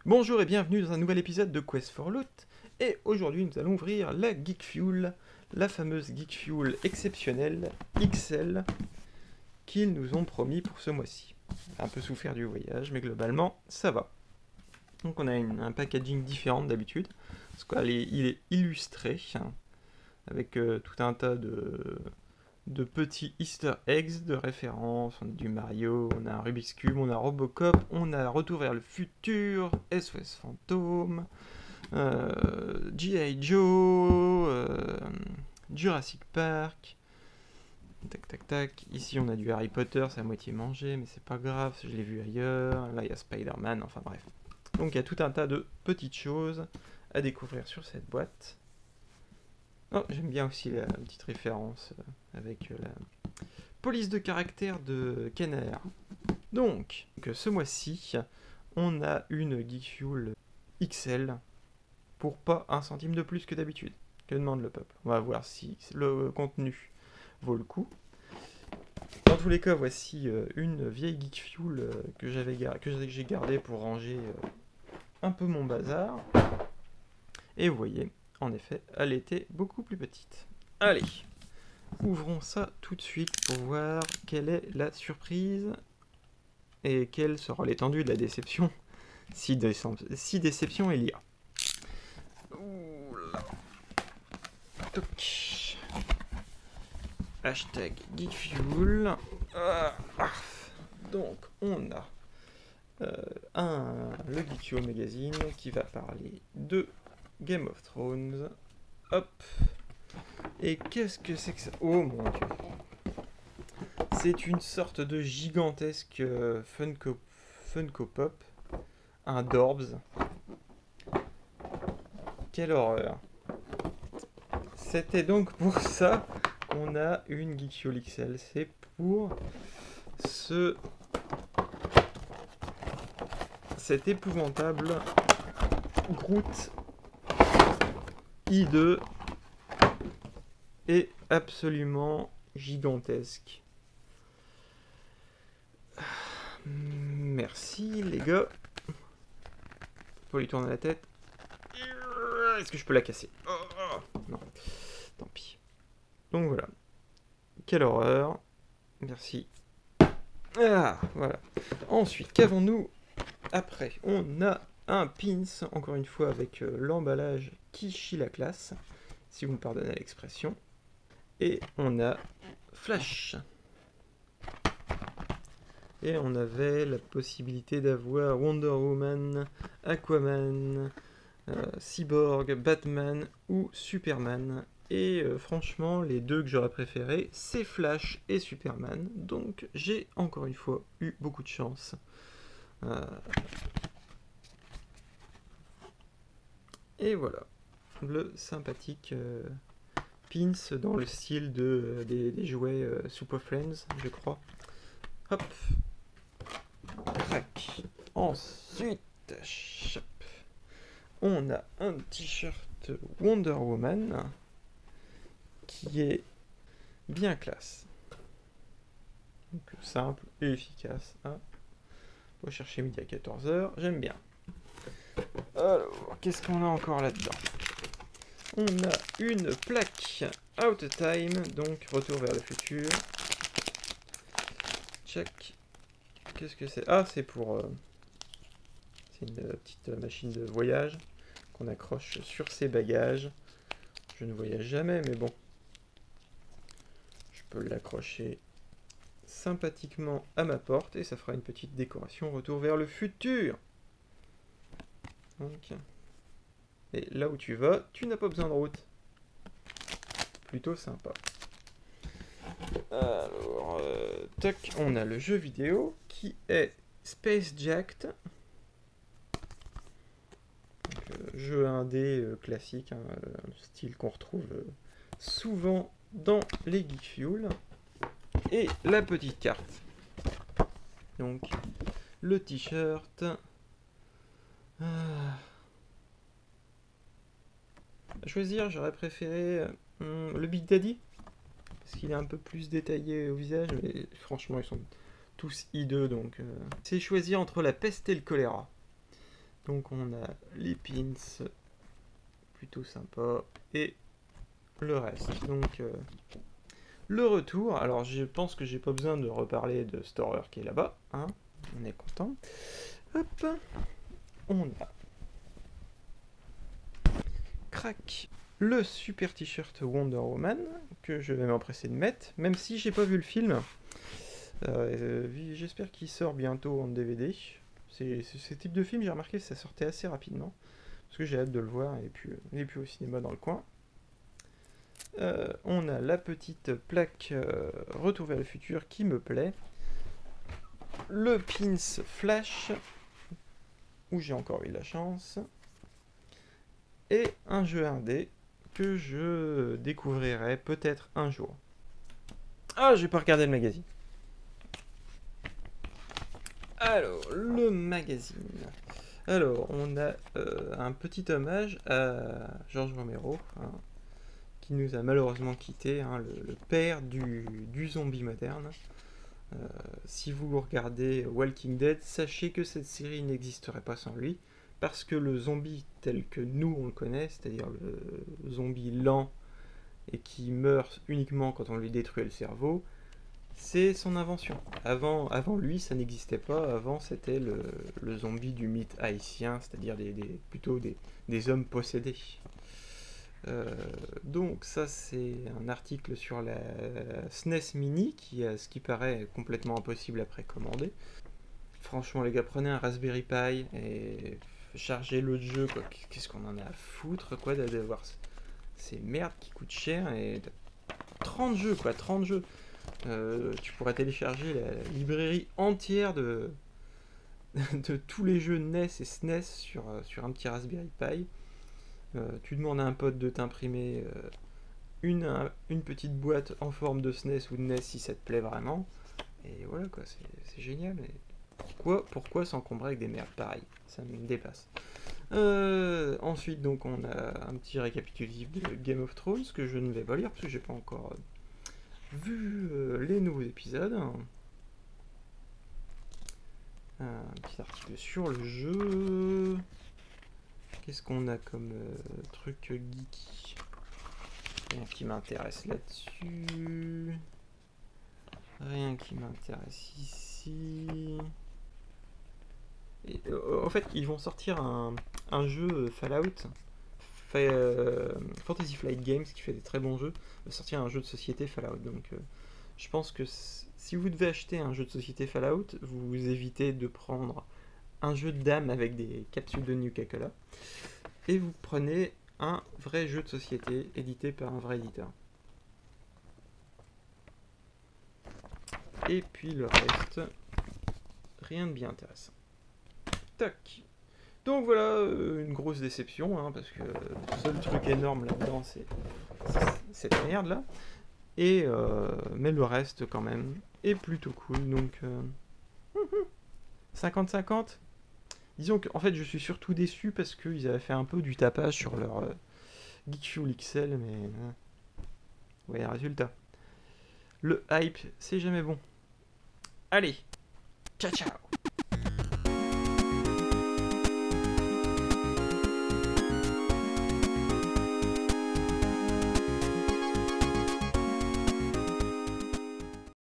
Bonjour et bienvenue dans un nouvel épisode de Quest for Loot, et aujourd'hui nous allons ouvrir la Geek Fuel, la fameuse Geek Fuel exceptionnelle XL qu'ils nous ont promis pour ce mois-ci. Un peu souffert du voyage, mais globalement ça va. Donc on a un packaging différent d'habitude, parce qu'il est illustré, hein, avec tout un tas de petits easter eggs de référence. On a du Mario, on a un Rubik's Cube, on a Robocop, on a Retour vers le futur, SOS Fantôme, G.I. Joe, Jurassic Park, tac tac tac. Ici on a du Harry Potter, c'est à moitié mangé, mais c'est pas grave, je l'ai vu ailleurs. Là il y a Spider-Man, enfin bref. Donc il y a tout un tas de petites choses à découvrir sur cette boîte. Oh, j'aime bien aussi la petite référence avec la police de caractère de Kenner. Donc ce mois-ci, on a une Geek Fuel XL pour pas 1 centime de plus que d'habitude. Que demande le peuple? On va voir si le contenu vaut le coup. Dans tous les cas, voici une vieille Geek Fuel que j'ai gardée pour ranger un peu mon bazar. Et vous voyez, en effet, elle était beaucoup plus petite. Allez, ouvrons ça tout de suite pour voir quelle est la surprise et quelle sera l'étendue de la déception, si déception il y a. Oula. Toc. Hashtag GeekFuel. Donc, on a le GeekFuel Magazine qui va parler de Game of Thrones. Hop. Et qu'est-ce que c'est que ça? Oh mon dieu. C'est une sorte de gigantesque Funko Pop. Un Dorbs. Quelle horreur. C'était donc pour ça qu'on a une Geek Fuel XL. C'est pour cet épouvantable Groot hideux est absolument gigantesque. Merci les gars. Faut lui tourner la tête. Est-ce que je peux la casser? Non, tant pis. Donc voilà. Quelle horreur. Merci. Voilà. Ensuite, qu'avons-nous après? On a un pins, encore une fois, avec l'emballage qui chie la classe, si vous me pardonnez l'expression. Et on a Flash. Et on avait la possibilité d'avoir Wonder Woman, Aquaman, Cyborg, Batman ou Superman. Et franchement, les deux que j'aurais préférés, c'est Flash et Superman. Donc j'ai encore une fois eu beaucoup de chance. Et voilà, le sympathique pins dans le style des jouets Super Friends, je crois. Hop. Crac. Ensuite, chop. On a un t-shirt Wonder Woman qui est bien classe. Donc simple et efficace. Hein. Faut chercher midi à 14h, j'aime bien. Alors, qu'est-ce qu'on a encore là-dedans? On a une plaque Out of Time, donc retour vers le futur. Check. Qu'est-ce que c'est? Ah, c'est pour... c'est une petite machine de voyage qu'on accroche sur ses bagages. Je ne voyage jamais, mais bon. Je peux l'accrocher sympathiquement à ma porte et ça fera une petite décoration retour vers le futur. Donc, et là où tu vas, tu n'as pas besoin de route. Plutôt sympa. Alors, tac, on a le jeu vidéo qui est Space Jacked. Donc, jeu indé classique, hein, style qu'on retrouve souvent dans les Geek Fuel. Et la petite carte. Donc, le t-shirt. À choisir, j'aurais préféré le Big Daddy. Parce qu'il est un peu plus détaillé au visage. Mais franchement, ils sont tous hideux, donc c'est choisir entre la peste et le choléra. Donc on a les pins, plutôt sympa, et le reste. Donc le retour, alors je pense que j'ai pas besoin de reparler de Storer qui est là-bas, hein, on est content. Hop, on a crac le super t-shirt Wonder Woman que je vais m'empresser de mettre, même si j'ai pas vu le film. J'espère qu'il sort bientôt en DVD. Ce type de film, j'ai remarqué que ça sortait assez rapidement, parce que j'ai hâte de le voir, et puis il est plus au cinéma dans le coin. On a la petite plaque Retour vers le futur qui me plaît. Le pins Flash, où j'ai encore eu la chance. Et un jeu indé que je découvrirai peut-être un jour. Ah, j'ai pas regardé le magazine. Alors, le magazine. Alors, on a un petit hommage à George Romero, hein, qui nous a malheureusement quitté, hein, le père du zombie moderne. Si vous regardez Walking Dead, sachez que cette série n'existerait pas sans lui, parce que le zombie tel que nous on le connaît, c'est-à-dire le zombie lent et qui meurt uniquement quand on lui détruit le cerveau, c'est son invention. Avant lui, ça n'existait pas. Avant, c'était le zombie du mythe haïtien, c'est-à-dire plutôt des hommes possédés. Donc ça, c'est un article sur la SNES Mini qui, à ce qui paraît, est complètement impossible à précommander. Franchement, les gars, prenez un Raspberry Pi et chargez le jeu, quoi. Qu'est-ce qu'on en a à foutre, quoi, d'avoir ces merdes qui coûtent cher, et 30 jeux, quoi, 30 jeux. Tu pourrais télécharger la librairie entière de tous les jeux NES et SNES sur un petit Raspberry Pi. Tu demandes à un pote de t'imprimer une petite boîte en forme de SNES ou de NES si ça te plaît vraiment. Et voilà, quoi, c'est génial. Et pourquoi s'encombrer avec des merdes pareilles? Ça me dépasse. Ensuite, donc, on a un petit récapitulatif de Game of Thrones que je ne vais pas lire parce que j'ai pas encore vu les nouveaux épisodes. Un petit article sur le jeu. Qu'est-ce qu'on a comme truc geeky? Rien qui m'intéresse là-dessus. Rien qui m'intéresse ici. Et, en fait, ils vont sortir un jeu Fallout. Fantasy Flight Games, qui fait des très bons jeux, va sortir un jeu de société Fallout. Donc je pense que si vous devez acheter un jeu de société Fallout, vous évitez de prendre un jeu de dames avec des capsules de Nuka-Cola, et vous prenez un vrai jeu de société édité par un vrai éditeur. Et puis le reste, rien de bien intéressant. Tac. Donc voilà, une grosse déception, hein, parce que le seul truc énorme là-dedans, c'est cette merde là. Et mais le reste quand même est plutôt cool, donc 50-50. Disons qu'en fait je suis surtout déçu parce qu'ils avaient fait un peu du tapage sur leur Geekfuel XL, mais ouais, résultat. Le hype, c'est jamais bon. Allez, ciao ciao.